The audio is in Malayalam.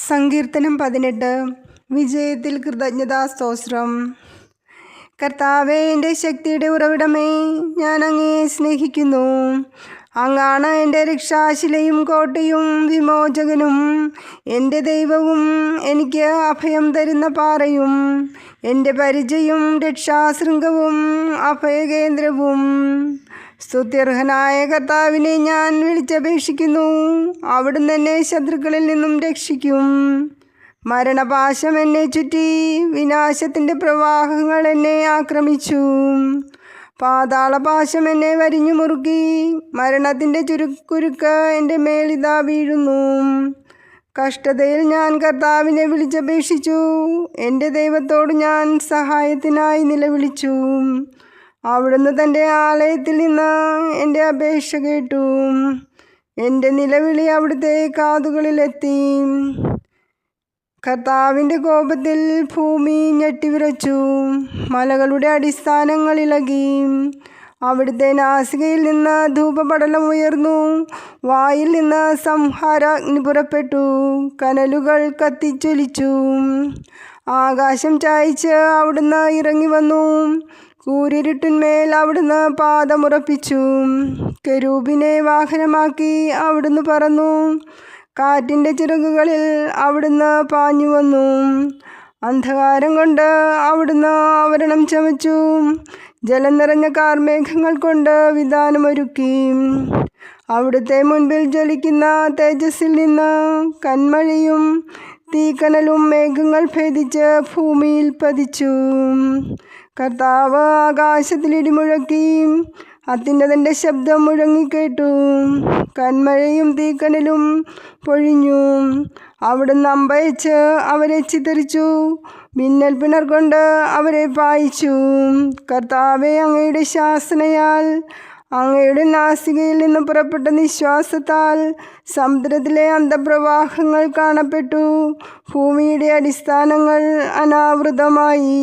സങ്കീർത്തനം 18. വിജയത്തിൽ കൃതജ്ഞതാസ്തോത്രം. കർത്താവേ, എൻ്റെ ശക്തിയുടെ ഉറവിടമേ, ഞാൻ അങ്ങയെ സ്നേഹിക്കുന്നു. അങ്ങാണ് എൻ്റെ രക്ഷാശിലയും കോട്ടയും വിമോചകനും, എൻ്റെ ദൈവവും എനിക്ക് അഭയം തരുന്ന പാറയും, എൻ്റെ പരിചയും രക്ഷാശൃംഗവും അഭയകേന്ദ്രവും. സ്തുത്യർഹനായ കർത്താവിനെ ഞാൻ വിളിച്ചപേക്ഷിക്കുന്നു. അവിടുന്ന് എന്നെ ശത്രുക്കളിൽ നിന്നും രക്ഷിക്കും. മരണപാശം എന്നെ ചുറ്റി, വിനാശത്തിൻ്റെ പ്രവാഹങ്ങൾ എന്നെ ആക്രമിച്ചു. പാതാളപാശം എന്നെ വരിഞ്ഞു മുറുക്കി, മരണത്തിൻ്റെ കുരുക്ക് എൻ്റെ മേലിതാ വീഴുന്നു. കഷ്ടതയിൽ ഞാൻ കർത്താവിനെ വിളിച്ചപേക്ഷിച്ചു. എൻ്റെ ദൈവത്തോട് ഞാൻ സഹായത്തിനായി നിലവിളിച്ചു. അവിടുന്ന് തൻ്റെ ആലയത്തിൽ നിന്ന് എൻ്റെ അപേക്ഷ കേട്ടു. എൻ്റെ നിലവിളി അവിടുത്തെ കാതുകളിലെത്തി. കർത്താവിൻ്റെ കോപത്തിൽ ഭൂമി ഞെട്ടിവിറച്ചു, മലകളുടെ അടിസ്ഥാനങ്ങൾ ഇളകി. അവിടുത്തെ നാസികയിൽ നിന്ന് ധൂപപടലം ഉയർന്നു, വായിൽ നിന്ന് സംഹാരാഗ്നി പുറപ്പെട്ടു, കനലുകൾ കത്തിച്ചൊലിച്ചു. ആകാശം ചായ്ച്ച് അവിടുന്ന് ഇറങ്ങി വന്നു, കൂരിരുട്ടിന്മേൽ അവിടുന്ന് പാദമുറപ്പിച്ചു. കെരൂബിനെ വാഹനമാക്കി അവിടുന്ന് പറന്നു, കാറ്റിൻ്റെ ചിറകുകളിൽ അവിടുന്ന് പാഞ്ഞു വന്നു. അന്ധകാരം കൊണ്ട് അവിടുന്ന് ആവരണം ചമച്ചു, ജലം നിറഞ്ഞ കാർമേഘങ്ങൾ കൊണ്ട് വിധാനമൊരുക്കി. അവിടുത്തെ മുൻപിൽ ജ്വലിക്കുന്ന തേജസ്സിൽ നിന്ന് കന്മഴയും തീക്കനലും മേഘങ്ങൾ ഭേദിച്ച് ഭൂമിയിൽ പതിച്ചു. കർത്താവ് ആകാശത്തിൽ ഇടിമുഴക്കി, അത്യുന്നതൻ്റെ ശബ്ദം മുഴങ്ങിക്കേട്ടു. കന്മഴയും തീക്കനലും പൊഴിഞ്ഞു. അവിടുന്ന് അമ്പയച്ച് അവരെ ചിതറിച്ചു, മിന്നൽ പിണർ കൊണ്ട് അവരെ പായിച്ചു. കർത്താവേ, അങ്ങയുടെ ശാസനയാൽ, അങ്ങയുടെ നാസികയിൽ നിന്ന് പുറപ്പെട്ട നിശ്വാസത്താൽ സമുദ്രത്തിലെ അന്തപ്രവാഹങ്ങൾ കാണപ്പെട്ടു. ഭൂമിയുടെ അടിസ്ഥാനങ്ങൾ അനാവൃതമായി.